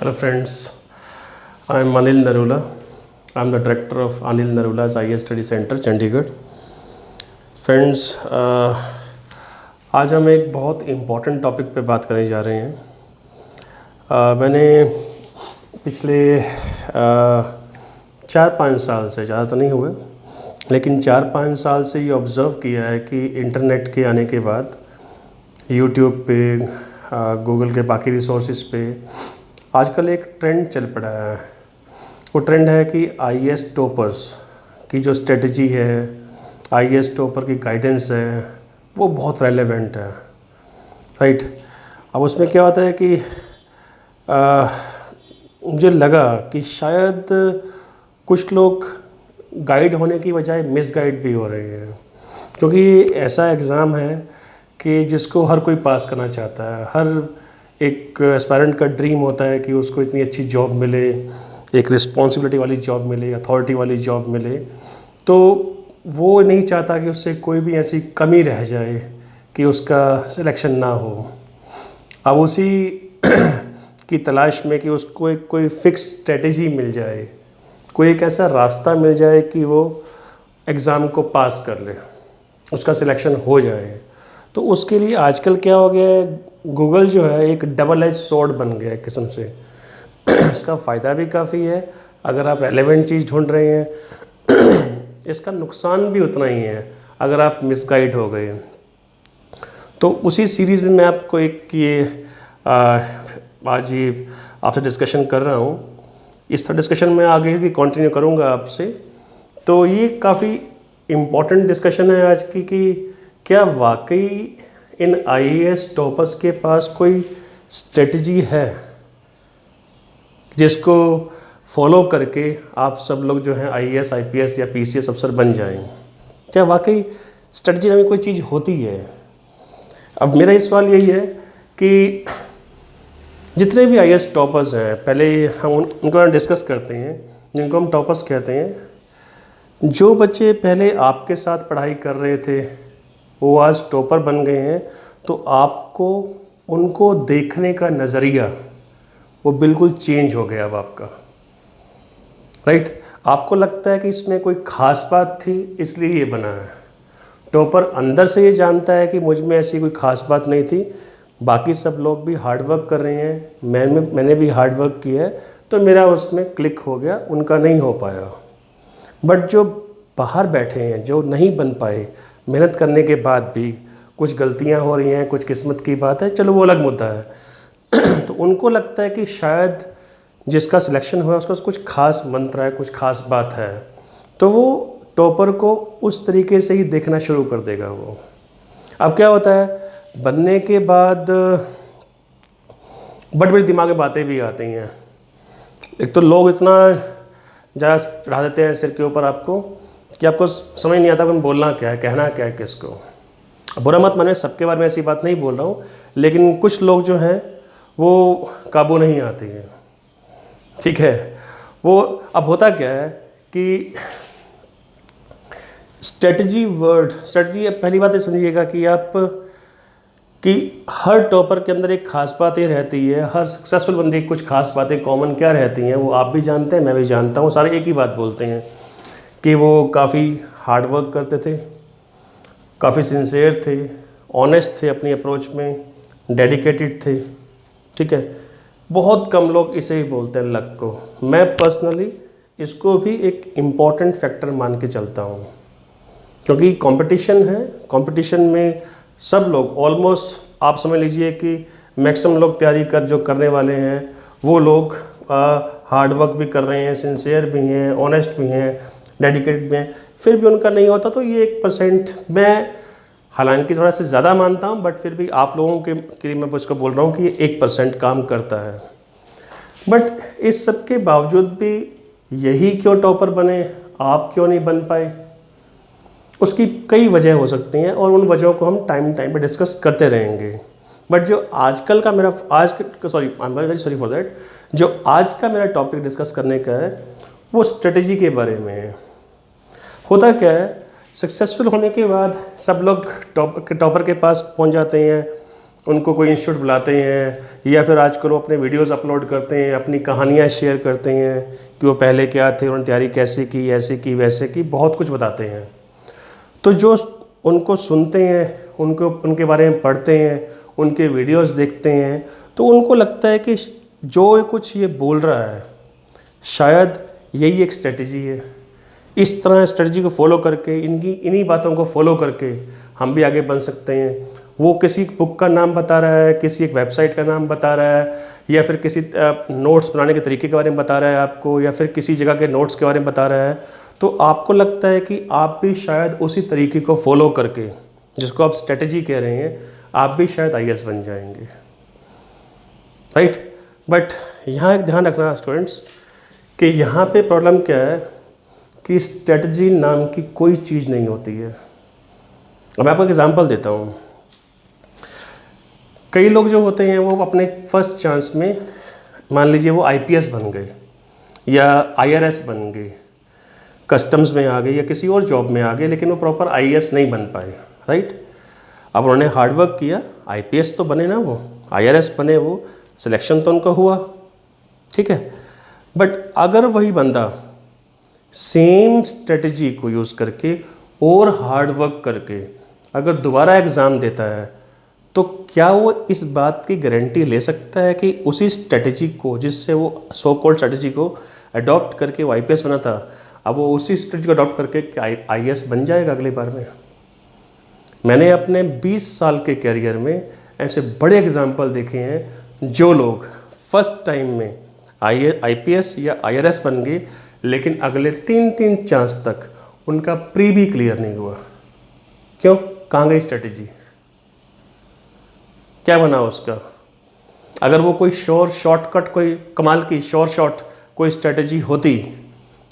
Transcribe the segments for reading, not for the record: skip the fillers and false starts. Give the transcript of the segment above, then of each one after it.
Hello friends, I am Anil Narula. I am the director of Anil Narula's IAS Study Center, Chandigarh. Friends, आज हम एक बहुत important topic पे बात करने जा रहे हैं. मैंने पिछले 4-5 साल से, ज़्यादा तो नहीं हुए, लेकिन 4-5 साल से ये ऑब्ज़र्व किया है कि इंटरनेट के आने के बाद यूट्यूब पे, गूगल के बाकी रिसोर्सेज पे आजकल एक ट्रेंड चल पड़ा है. वो ट्रेंड है कि आईएएस टॉपर्स की जो स्ट्रेटजी है, आईएएस टॉपर की गाइडेंस है, वो बहुत रेलेवेंट है. राइट. अब उसमें क्या होता है कि मुझे लगा कि शायद कुछ लोग गाइड होने की बजाय मिसगाइड भी हो रहे हैं, क्योंकि ये ऐसा एग्ज़ाम है कि जिसको हर कोई पास करना चाहता है. हर एक एस्पायरेंट का ड्रीम होता है कि उसको इतनी अच्छी जॉब मिले, एक रिस्पॉन्सिबिलिटी वाली जॉब मिले, अथॉरिटी वाली जॉब मिले. तो वो नहीं चाहता कि उससे कोई भी ऐसी कमी रह जाए कि उसका सिलेक्शन ना हो. अब उसी की तलाश में कि उसको एक कोई फिक्स स्ट्रेटजी मिल जाए, कोई एक ऐसा रास्ता मिल जाए कि वो एग्ज़ाम को पास कर ले, उसका सिलेक्शन हो जाए. तो उसके लिए आजकल क्या हो गया है, गूगल जो है एक डबल एज स्वॉर्ड बन गया है किस्म से. इसका फ़ायदा भी काफ़ी है अगर आप रेलेवेंट चीज़ ढूंढ रहे हैं. इसका नुकसान भी उतना ही है अगर आप मिसगाइड हो गए. तो उसी सीरीज़ में मैं आपको एक ये आज ये आपसे डिस्कशन कर रहा हूँ. इस तरह डिस्कशन मैं आगे भी कंटिन्यू करूँगा आपसे. तो ये काफ़ी इम्पॉर्टेंट डिस्कशन है आज की कि क्या वाकई इन आईएएस टॉपर्स के पास कोई स्ट्रेटजी है जिसको फॉलो करके आप सब लोग जो हैं आईएएस, आईपीएस या पीसीएस अफसर बन जाएं. क्या वाकई स्ट्रेटजी में कोई चीज़ होती है? अब मेरा इस सवाल यही है कि जितने भी आईएएस टॉपर्स हैं, पहले हम उनको डिस्कस करते हैं, जिनको हम टॉपर्स कहते हैं. जो बच्चे पहले आपके साथ पढ़ाई कर रहे थे वो आज टॉपर बन गए हैं, तो आपको उनको देखने का नज़रिया वो बिल्कुल चेंज हो गया अब आपका. राइट. आपको लगता है कि इसमें कोई ख़ास बात थी इसलिए ये बना है. टॉपर अंदर से ये जानता है कि मुझ में ऐसी कोई ख़ास बात नहीं थी, बाकी सब लोग भी हार्ड वर्क कर रहे हैं, मैंने भी हार्ड वर्क किया है, तो मेरा उसमें क्लिक हो गया, उनका नहीं हो पाया. बट जो बाहर बैठे हैं, जो नहीं बन पाए, मेहनत करने के बाद भी कुछ गलतियां हो रही हैं, कुछ किस्मत की बात है, चलो वो अलग मुद्दा है. तो उनको लगता है कि शायद जिसका सिलेक्शन हुआ उसका कुछ खास मंत्र है, कुछ खास बात है, तो वो टॉपर को उस तरीके से ही देखना शुरू कर देगा वो. अब क्या होता है, बनने के बाद बड़ी बड़ी दिमाग में बातें भी आती हैं. एक तो लोग इतना ज़्यादा चढ़ा देते हैं सिर के ऊपर आपको कि आपको समझ नहीं आता कि बोलना क्या है, कहना क्या है किसको. बुरा मत माने, सबके बारे में ऐसी बात नहीं बोल रहा हूँ, लेकिन कुछ लोग जो हैं वो काबू नहीं आती हैं. ठीक है. वो अब होता क्या है कि स्ट्रेटजी पहली बात ये समझिएगा कि हर टॉपर के अंदर एक ख़ास बात ये रहती है, हर सक्सेसफुल बंदे की कुछ ख़ास बातें कॉमन क्या रहती हैं वो आप भी जानते हैं, मैं भी जानता हूँ. सारे एक ही बात बोलते हैं कि वो काफ़ी हार्ड वर्क करते थे, काफ़ी सिंसियर थे, ऑनेस्ट थे अपनी अप्रोच में, डेडिकेटेड थे. ठीक है. बहुत कम लोग इसे ही बोलते हैं लक को. मैं पर्सनली इसको भी एक इम्पॉर्टेंट फैक्टर मान के चलता हूँ, क्योंकि कंपटीशन है. कंपटीशन में सब लोग ऑलमोस्ट आप समझ लीजिए कि मैक्सिमम लोग तैयारी जो करने वाले हैं वो लोग हार्ड वर्क भी कर रहे हैं, सिंसियर भी हैं, ऑनेस्ट भी हैं, डेडिकेटेड भी हैं. फिर भी उनका नहीं होता. तो ये 1% मैं हालांकि थोड़ा सा ज़्यादा मानता हूँ, बट फिर भी आप लोगों के लिए मैं उसको बोल रहा हूँ कि ये 1% काम करता है. बट इस सब के बावजूद भी यही क्यों टॉपर बने, आप क्यों नहीं बन पाए, उसकी कई वजह हो सकती हैं और उन वजहों को हम टाइम पे डिस्कस करते रहेंगे. बट जो आजकल का मेरा I am very sorry for that, जो आज का मेरा टॉपिक डिस्कस करने का है वो स्ट्रेटजी के बारे में है. होता क्या है, सक्सेसफुल होने के बाद सब लोग टॉपर के पास पहुंच जाते हैं, उनको कोई इंस्टीट्यूट बुलाते हैं या फिर आजकल वो अपने वीडियोस अपलोड करते हैं, अपनी कहानियाँ शेयर करते हैं कि वो पहले क्या थे, उन्होंने तैयारी कैसे की, ऐसे की वैसे की, बहुत कुछ बताते हैं। तो जो उनको सुनते हैं, उनके बारे में पढ़ते हैं, उनके वीडियोस देखते हैं, तो उनको लगता है कि जो कुछ ये बोल रहा है शायद यही एक स्ट्रेटजी है। इस तरह स्ट्रेटजी को फॉलो करके, इन्हीं बातों को फॉलो करके हम भी आगे बढ़ सकते हैं। वो किसी बुक का नाम बता रहा है, किसी एक वेबसाइट का नाम बता रहा है, या फिर किसी नोट्स बनाने के तरीके के बारे में बता रहा है आपको, या फिर किसी जगह के नोट्स के बारे में बता रहा है, तो आपको लगता है कि आप भी शायद उसी तरीके को फॉलो करके, जिसको आप स्ट्रेटजी कह रहे हैं, आप भी शायद आईएएस बन जाएंगे, राइट। बट यहाँ एक ध्यान रखना स्टूडेंट्स कि यहाँ पे प्रॉब्लम क्या है कि स्ट्रेटजी नाम की कोई चीज़ नहीं होती है। अब मैं आपको एग्जांपल देता हूँ। कई लोग जो होते हैं वो अपने फर्स्ट चांस में, मान लीजिए वो आईपीएस बन गए या आईआरएस बन गए, कस्टम्स में आ गए या किसी और जॉब में आ गए, लेकिन वो प्रॉपर आईएएस नहीं बन पाए, राइट। अब उन्होंने हार्डवर्क किया, आईपीएस तो बने ना, वो आईआरएस बने, वो सिलेक्शन तो उनका हुआ, ठीक है। बट अगर वही बंदा सेम स्ट्रेटजी को यूज़ करके और हार्डवर्क करके अगर दोबारा एग्ज़ाम देता है, तो क्या वो इस बात की गारंटी ले सकता है कि उसी स्ट्रेटजी को, जिससे वो सो कॉल्ड स्ट्रेटजी को अडॉप्ट करके वो आईपीएस बना था, अब वो उसी स्ट्रेटजी को अडॉप्ट करके आईएएस बन जाएगा अगली बार में? मैंने अपने 20 साल के कैरियर में ऐसे बड़े एग्जाम्पल देखे हैं जो लोग फर्स्ट टाइम में आईपीएस या आईआरएस बन गए, लेकिन अगले 3 चांस तक उनका प्री भी क्लियर नहीं हुआ। क्यों? कहाँ गई स्ट्रेटजी? क्या बना उसका? अगर वो कोई शॉर्टकट, कोई कमाल की शॉर्ट कोई स्ट्रेटजी होती,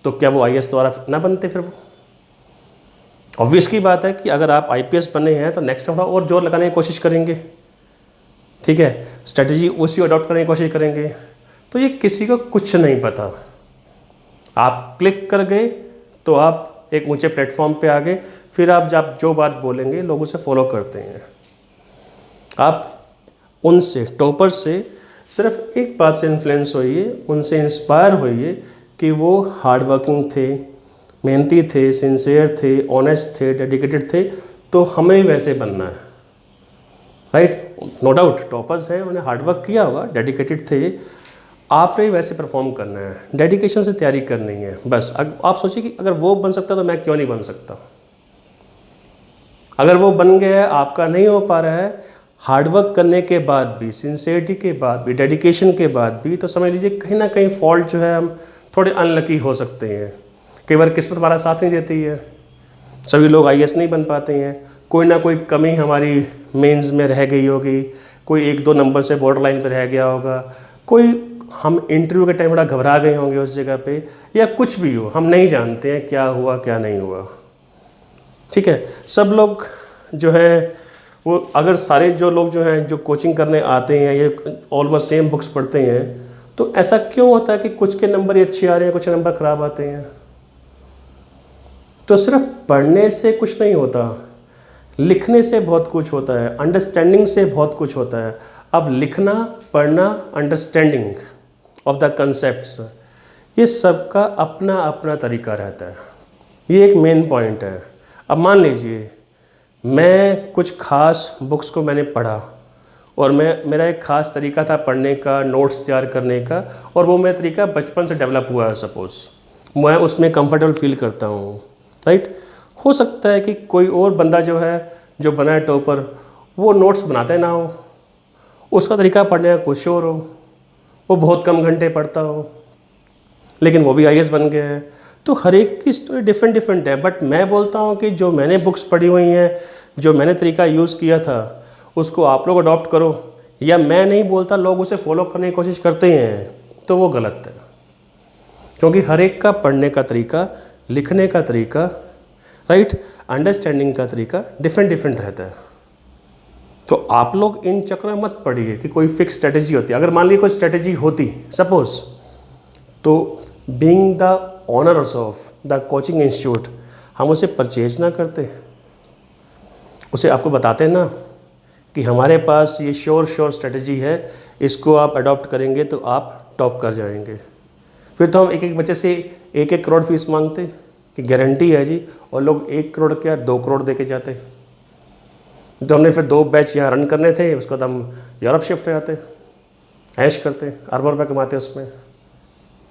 तो क्या वो आईएएस द्वारा ना बनते? फिर वो ऑब्वियस की बात है कि अगर आप आईपीएस बने हैं तो नेक्स्ट थोड़ा और जोर लगाने की कोशिश करेंगे, ठीक है, स्ट्रेटजी उसी अडॉप्ट करने की कोशिश करेंगे। तो ये किसी को कुछ नहीं पता। आप क्लिक कर गए तो आप एक ऊंचे प्लेटफॉर्म पे आ गए, फिर आप जब जो बात बोलेंगे लोग उसे फॉलो करते हैं। आप उनसे, टॉपर से सिर्फ एक बात से इन्फ्लुएंस होइए, उनसे इंस्पायर होइए कि वो हार्ड वर्किंग थे, मेहनती थे, सिंसियर थे, ऑनेस्ट थे, डेडिकेटेड थे, तो हमें वैसे बनना है, राइट। नो डाउट टॉपर्स हैं, उन्हें हार्डवर्क किया होगा, डेडिकेटेड थे, आपने वैसे परफॉर्म करना है, डेडिकेशन से तैयारी करनी है। बस आप सोचिए कि अगर वो बन सकता तो मैं क्यों नहीं बन सकता? अगर वो बन गया है, आपका नहीं हो पा रहा है, हार्डवर्क करने के बाद भी, सिंसियरिटी के बाद भी, डेडिकेशन के बाद भी, तो समझ लीजिए कहीं ना कहीं फॉल्ट जो है, हम थोड़े अनलकी हो सकते हैं। कई बार किस्मत हमारा साथ नहीं देती है, सभी लोग आईएएस नहीं बन पाते हैं, कोई ना कोई कमी हमारी मेंस में रह गई होगी, कोई 1-2 नंबर से बॉर्डर लाइन पर रह गया होगा, कोई हम इंटरव्यू के टाइम बड़ा घबरा गए होंगे उस जगह पे, या कुछ भी हो, हम नहीं जानते हैं क्या हुआ क्या नहीं हुआ, ठीक है। सब लोग जो है वो, अगर सारे जो लोग जो हैं जो कोचिंग करने आते हैं, ये ऑलमोस्ट सेम बुक्स पढ़ते हैं, तो ऐसा क्यों होता है कि कुछ के नंबर ही अच्छे आ रहे हैं, कुछ नंबर ख़राब आते हैं? तो सिर्फ पढ़ने से कुछ नहीं होता, लिखने से बहुत कुछ होता है, अंडरस्टैंडिंग से बहुत कुछ होता है। अब लिखना, पढ़ना, अंडरस्टैंडिंग ऑफ द कंसेप्ट्स, ये सबका अपना अपना तरीका रहता है। ये एक मेन पॉइंट है। अब मान लीजिए मैं कुछ खास बुक्स को मैंने पढ़ा, और मेरा एक ख़ास तरीका था पढ़ने का, नोट्स तैयार करने का, और वो मेरा तरीका बचपन से डेवलप हुआ है, सपोज़ मैं उसमें कंफर्टेबल फील करता हूँ, राइट। हो सकता है कि कोई और बंदा जो है, जो बना है टॉपर, वो नोट्स बनाते ना हो, उसका तरीका पढ़ने का कुछ और हो, वो बहुत कम घंटे पढ़ता हो, लेकिन वो भी आईएएस बन गया है। तो हर एक की स्टोरी डिफरेंट है। बट मैं बोलता हूँ कि जो मैंने बुक्स पढ़ी हुई हैं, जो मैंने तरीका यूज़ किया था, उसको आप लोग अडॉप्ट करो, या मैं नहीं बोलता, लोग उसे फॉलो करने की कोशिश करते हैं, तो वो गलत है। क्योंकि हर एक का पढ़ने का तरीका, लिखने का तरीका, राइट, अंडरस्टैंडिंग का तरीका डिफरेंट रहता है। तो आप लोग इन चक्कर में मत पड़िए कि कोई फिक्स स्ट्रेटजी होती है। अगर मान लीजिए कोई स्ट्रेटजी होती सपोज, तो being the honours of the coaching institute, हम उसे परचेज ना करते, उसे आपको बताते ना कि हमारे पास ये श्योर स्ट्रेटजी है, इसको आप अडॉप्ट करेंगे तो आप टॉप कर जाएंगे। फिर तो हम एक एक बच्चे से 1-1 करोड़ फीस मांगते कि गारंटी है जी, और लोग 1 करोड़ क्या 2 करोड़ दे के जाते। तो हमने फिर 2 बैच यहाँ रन करने थे, उसके बाद हम यूरोप शिफ्ट हो जाते, ऐश करते, अरबों रुपये कमाते उसमें।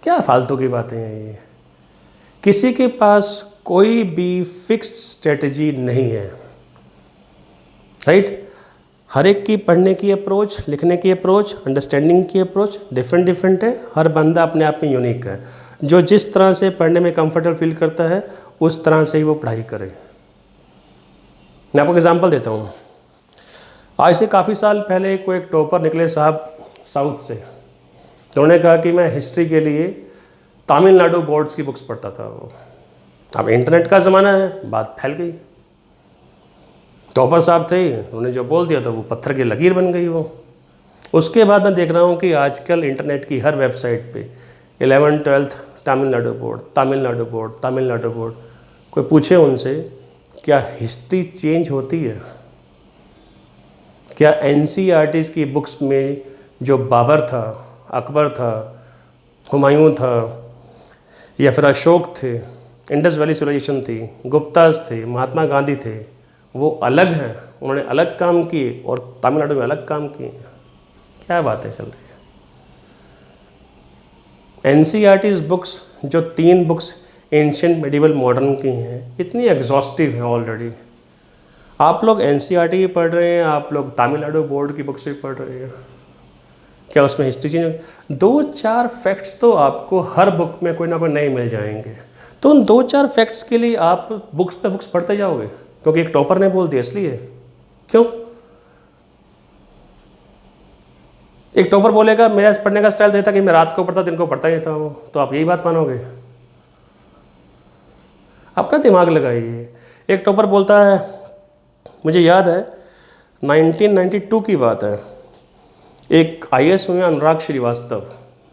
क्या फालतू की बातें हैं ये। किसी के पास कोई भी फिक्स्ड स्ट्रेटजी नहीं है, राइट। हर एक की पढ़ने की अप्रोच, लिखने की अप्रोच, अंडरस्टैंडिंग की अप्रोच डिफरेंट है। हर बंदा अपने आप में यूनिक है। जो जिस तरह से पढ़ने में कंफर्टेबल फील करता है उस तरह से ही वो पढ़ाई करे। मैं आपको एग्जांपल देता हूँ। आज से काफ़ी साल पहले कोई एक टॉपर निकले साहब साउथ से, तो उन्होंने कहा कि मैं हिस्ट्री के लिए तमिलनाडु बोर्ड्स की बुक्स पढ़ता था। वो अब इंटरनेट का ज़माना है, बात फैल गई। टॉपर साहब थे, उन्होंने जो बोल दिया था वो पत्थर की लकीर बन गई वो। उसके बाद मैं देख रहा हूँ कि आजकल इंटरनेट की हर वेबसाइट पे 11th 12th तमिलनाडु बोर्ड। कोई पूछे उनसे क्या हिस्ट्री चेंज होती है? क्या NCERTs की बुक्स में जो बाबर था, अकबर था, हुमायूं था, या फिर अशोक थे, इंडस वैली सिविलाइजेशन थी, गुप्ताज थे, महात्मा गांधी थे, वो अलग हैं, उन्होंने अलग काम किए और तमिलनाडु में अलग काम किए? क्या बातें चल रही है। NCERTs बुक्स जो 3 बुक्स एंशिएंट मेडिवल मॉडर्न की हैं, इतनी एग्जॉस्टिव हैं ऑलरेडी। आप लोग NCERT भी पढ़ रहे हैं, आप लोग तमिलनाडु बोर्ड की बुक्स भी पढ़ रहे हैं, क्या उसमें हिस्ट्री चेंज? 2-4 फैक्ट्स तो आपको हर बुक में कोई ना कोई नए मिल जाएंगे। तो उन 2-4 फैक्ट्स के लिए आप बुक्स पे बुक्स पढ़ते जाओगे क्योंकि एक टॉपर ने बोल दिया इसलिए? क्यों? एक टॉपर बोलेगा मेरा पढ़ने का स्टाइल देता कि मैं रात को पढ़ता, दिन को पढ़ता ही नहीं था वो, तो आप यही बात मानोगे? अपना दिमाग लगाइए। एक टॉपर बोलता है, मुझे याद है 1992 की बात है, एक IAS हुए अनुराग श्रीवास्तव,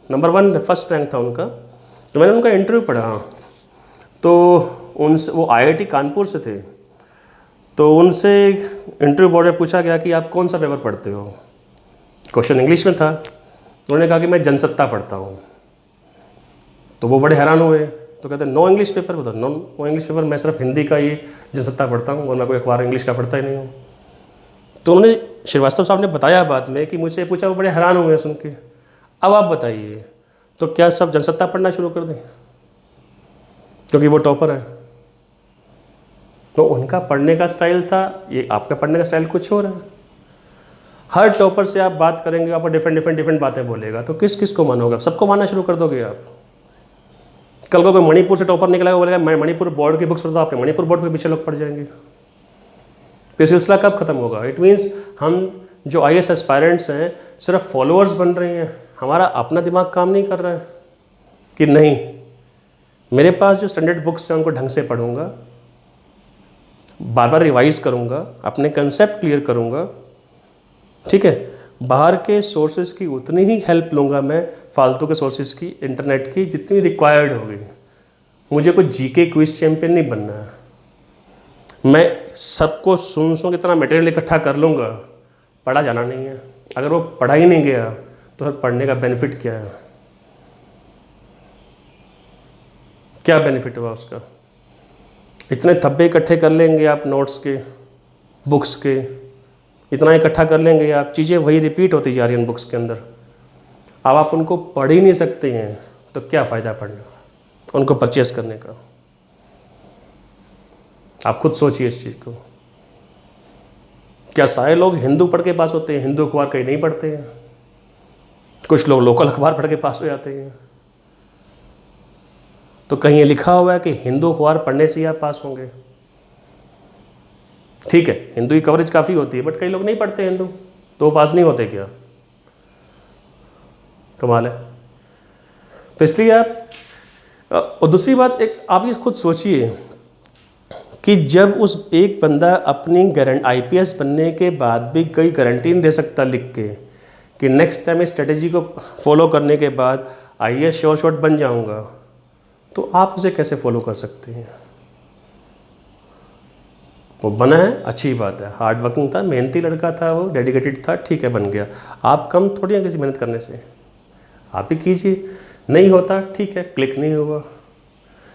नंबर 1 फर्स्ट रैंक था उनका। तो मैंने उनका इंटरव्यू पढ़ा, तो उनसे, वो IIT कानपुर से थे, तो उनसे इंटरव्यू बोर्ड में पूछा गया कि आप कौन सा पेपर पढ़ते हो। क्वेश्चन इंग्लिश में था। उन्होंने कहा कि मैं जनसत्ता पढ़ता हूँ। तो वो बड़े हैरान हुए, तो कहते नो इंग्लिश पेपर? बता नो इंग्लिश पेपर, मैं सिर्फ हिंदी का ही जनसत्ता पढ़ता हूँ और मैं कोई अखबार इंग्लिश का पढ़ता ही नहीं हूँ। तो उन्होंने, श्रीवास्तव साहब ने बताया बाद में कि मुझसे पूछा, वो बड़े हैरान हुए सुन के। अब आप बताइए, तो क्या सब जनसत्ता पढ़ना शुरू कर दें क्योंकि वो टॉपर है? तो उनका पढ़ने का स्टाइल था, ये आपका पढ़ने का स्टाइल कुछ और है। हर टॉपर से आप बात करेंगे, आपको डिफरेंट बातें बोलेगा, तो किस को मानोगे आप? सबको मानना शुरू कर दोगे आप? कल को कोई मणिपुर से टॉपर निकलेगा, बोलेगा मैं मणिपुर बोर्ड की बुक्स पढ़ता हूँ, आपने मणिपुर बोर्ड के पीछे लोग पढ़ जाएंगे। तो सिलसिला कब खत्म होगा? इट मीन्स हम जो IAS एस्पायरेंट्स हैं सिर्फ फॉलोअर्स बन रहे हैं, हमारा अपना दिमाग काम नहीं कर रहा है कि नहीं मेरे पास जो स्टैंडर्ड बुक्स हैं उनको ढंग से पढ़ूंगा, बार बार रिवाइज करूंगा, अपने कंसेप्ट क्लियर करूंगा, ठीक है। बाहर के सोर्सेज की उतनी ही हेल्प लूँगा मैं, फालतू के सोर्सेज की, इंटरनेट की, जितनी रिक्वायर्ड होगी। मुझे कोई GK क्विज चैम्पियन नहीं बनना है। मैं सबको सुन कितना मटेरियल इकट्ठा कर लूँगा, पढ़ा जाना नहीं है। अगर वो पढ़ा ही नहीं गया तो फिर पढ़ने का बेनिफिट क्या है? क्या बेनिफिट हुआ उसका? इतने थब्बे इकट्ठे कर लेंगे आप नोट्स के, बुक्स के, इतना इकट्ठा कर लेंगे आप, चीज़ें वही रिपीट होती जा रही हैं बुक्स के अंदर। अब आप उनको पढ़ ही नहीं सकते हैं तो क्या फ़ायदा पढ़ने का, उनको परचेस करने का? आप खुद सोचिए इस चीज़ को। क्या सारे लोग हिंदू पढ़ के पास होते हैं? हिंदू अखबार कहीं नहीं पढ़ते हैं। कुछ लोग लोकल अखबार पढ़ के पास हो जाते हैं। तो कहीं ये लिखा हुआ है कि हिंदू अखबार पढ़ने से ही आप पास होंगे? ठीक है, हिंदू की कवरेज काफ़ी होती है, बट कई लोग नहीं पढ़ते हिंदू, तो वो पास नहीं होते क्या? कमाल है। तो इसलिए आप, और दूसरी बात, एक आप ये खुद सोचिए कि जब उस एक बंदा अपनी IPS बनने के बाद भी कोई गारंटी नहीं दे सकता लिख के कि नेक्स्ट टाइम इस स्ट्रेटेजी को फॉलो करने के बाद IAS श्योर बन जाऊंगा, तो आप उसे कैसे फॉलो कर सकते हैं? वो बना है, अच्छी बात है, हार्ड वर्किंग था, मेहनती लड़का था, वो डेडिकेटेड था, ठीक है बन गया। आप कम थोड़ी हैं किसी मेहनत करने से, आप ही कीजिए। नहीं होता ठीक है, क्लिक नहीं हुआ,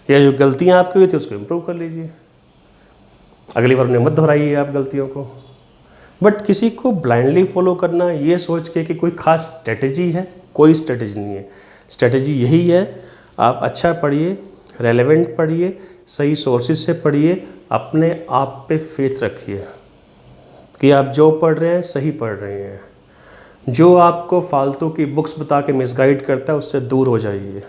या जो गलतियाँ आपकी हुई थी उसको इम्प्रूव कर लीजिए, अगली बार उन्हें मत दोहराइए आप गलतियों को। बट किसी को ब्लाइंडली फॉलो करना ये सोच के कि कोई खास स्ट्रेटजी है, कोई स्ट्रेटजी नहीं है। स्ट्रेटजी यही है, आप अच्छा पढ़िए, रेलेवेंट पढ़िए, सही सोर्सेज से पढ़िए, अपने आप पे फेथ रखिए कि आप जो पढ़ रहे हैं सही पढ़ रहे हैं। जो आपको फालतू की बुक्स बता के मिसगाइड करता है उससे दूर हो जाइए।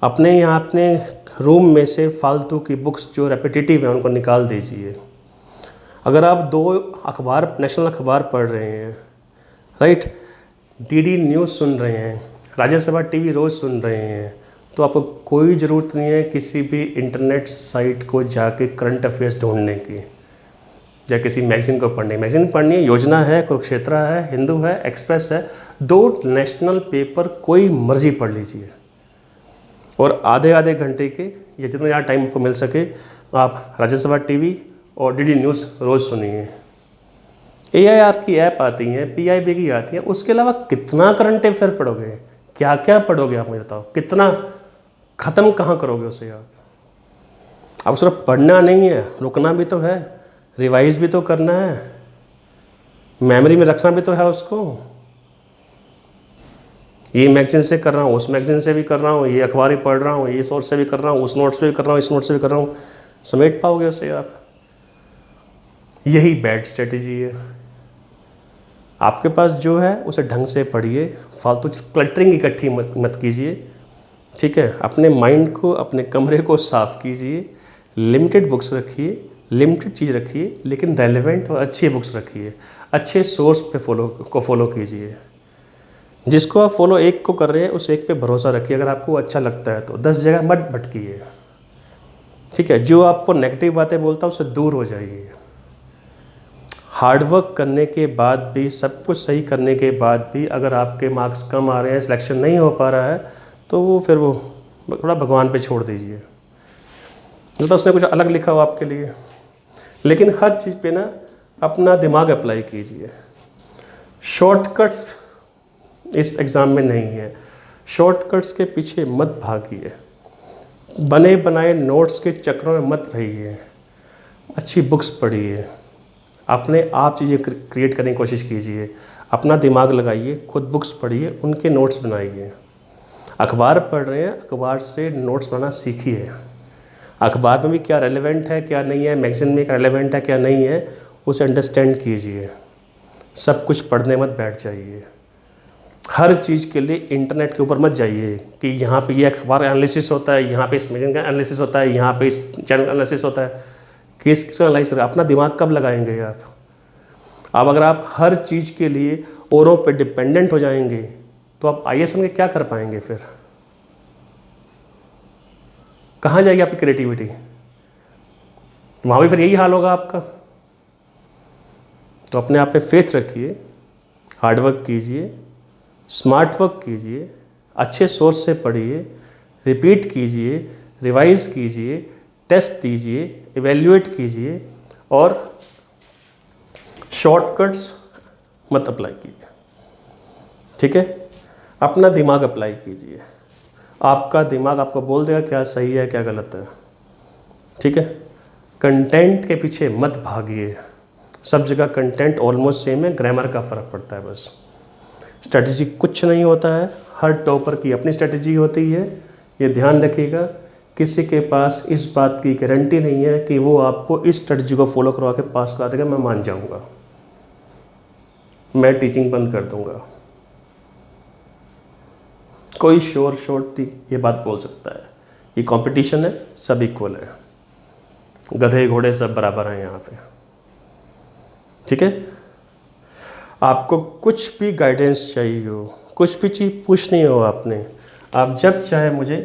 अपने रूम में से फालतू की बुक्स जो रेपिटेटिव हैं उनको निकाल दीजिए। अगर आप 2 अखबार, नेशनल अखबार पढ़ रहे हैं, राइट, डीडी न्यूज़ सुन रहे हैं, राज्यसभा टीवी रोज़ सुन रहे हैं, तो आपको कोई ज़रूरत नहीं है किसी भी इंटरनेट साइट को जाके करंट अफेयर्स ढूंढने की या किसी मैगज़ीन को पढ़ने। मैगज़ीन पढ़नी है, योजना है, कुरुक्षेत्र है, हिंदू है, एक्सप्रेस है, 2 नेशनल पेपर कोई मर्जी पढ़ लीजिए और आधे घंटे के या जितना ज़्यादा टाइम आपको मिल सके आप राज्यसभा टीवी और डीडी न्यूज़ रोज़ सुनिए। AIR की ऐप आती हैं, PIB की आती हैं, उसके अलावा कितना करंट अफेयर पढ़ोगे, क्या क्या पढ़ोगे आप मुझे बताओ, कितना ख़त्म कहाँ करोगे उसे आप सिर्फ पढ़ना नहीं है, रुकना भी तो है, रिवाइज भी तो करना है, मेमोरी में रखना भी तो है उसको। ये मैगज़ीन से कर रहा हूँ, उस मैगज़ीन से भी कर रहा हूँ, ये अखबार ही पढ़ रहा हूँ, ये सोर्स से भी कर रहा हूँ, उस नोट से भी कर रहा हूँ, इस नोट से भी कर रहा हूँ, समेट पाओगे उसे आप? यही बैड स्ट्रेटजी है। आपके पास जो है उसे ढंग से पढ़िए, फालतू क्लटरिंग इकट्ठी मत कीजिए, ठीक है। अपने माइंड को, अपने कमरे को साफ़ कीजिए, लिमिटेड बुक्स रखिए, लिमिटेड चीज़ रखिए, लेकिन रेलेवेंट और अच्छी बुक्स रखिए, अच्छे सोर्स पे फॉलो कीजिए। जिसको आप फॉलो एक को कर रहे हैं उस एक पे भरोसा रखिए, अगर आपको अच्छा लगता है तो 10 जगह मत भटकिए, ठीक है। जो आपको नेगेटिव बातें बोलता है उससे दूर हो जाइए। हार्डवर्क करने के बाद भी, सब कुछ सही करने के बाद भी अगर आपके मार्क्स कम आ रहे हैं, सिलेक्शन नहीं हो पा रहा है, तो फिर वो थोड़ा भगवान पे छोड़ दीजिए, तो उसने कुछ अलग लिखा हो आपके लिए। लेकिन हर चीज़ पे ना अपना दिमाग अप्लाई कीजिए। शॉर्टकट्स इस एग्ज़ाम में नहीं है, शॉर्टकट्स के पीछे मत भागिए, बने बनाए नोट्स के चक्रों में मत रहिए, अच्छी बुक्स पढ़िए, अपने आप चीज़ें क्रिएट करने की कोशिश कीजिए, अपना दिमाग लगाइए, खुद बुक्स पढ़िए, उनके नोट्स बनाइए। अखबार पढ़ रहे हैं, अखबार से नोट्स बनाना सीखिए। अखबार में भी क्या रेलेवेंट है क्या नहीं है, मैगज़ीन में क्या रेलेवेंट है क्या नहीं है, उसे अंडरस्टैंड कीजिए। सब कुछ पढ़ने मत बैठ जाइए। हर चीज़ के लिए इंटरनेट के ऊपर मत जाइए कि यहाँ पे ये अखबार एनालिसिस होता है, यहाँ पे इस मैगज़ीन का एनालिसिस होता है, यहाँ पे इस चैनल का एनालिसिस होता है। किसको एनालाइज करें? अपना दिमाग कब लगाएंगे आप? अब अगर आप हर चीज़ के लिए औरों पे डिपेंडेंट हो जाएंगे तो आप IAS बन के क्या कर पाएंगे? फिर कहाँ जाएगी आपकी क्रिएटिविटी? वहाँ भी फिर यही हाल होगा आपका। तो अपने आप पे फेथ रखिए, हार्डवर्क कीजिए, स्मार्ट वर्क कीजिए, अच्छे सोर्स से पढ़िए, रिपीट कीजिए, रिवाइज कीजिए, टेस्ट दीजिए, इवेल्युएट कीजिए और शॉर्टकट्स मत अप्लाई कीजिए, ठीक है। अपना दिमाग अप्लाई कीजिए, आपका दिमाग आपको बोल देगा क्या सही है क्या गलत है, ठीक है। कंटेंट के पीछे मत भागिए, सब जगह कंटेंट ऑलमोस्ट सेम है, ग्रामर का फ़र्क पड़ता है बस। स्ट्रेटजी कुछ नहीं होता है, हर टॉपर की अपनी स्ट्रेटजी होती है, ये ध्यान रखिएगा। किसी के पास इस बात की गारंटी नहीं है कि वो आपको इस स्ट्रेटजी को फॉलो करवा के पास करा देगा, मैं मान जाऊंगा, मैं टीचिंग बंद कर दूंगा। कोई शॉर्ट ये बात बोल सकता है? ये कंपटीशन है, सब इक्वल है, गधे घोड़े सब बराबर हैं यहाँ पे, ठीक है। आपको कुछ भी गाइडेंस चाहिए हो, कुछ भी चीज़ पूछनी हो आपने, आप जब चाहे मुझे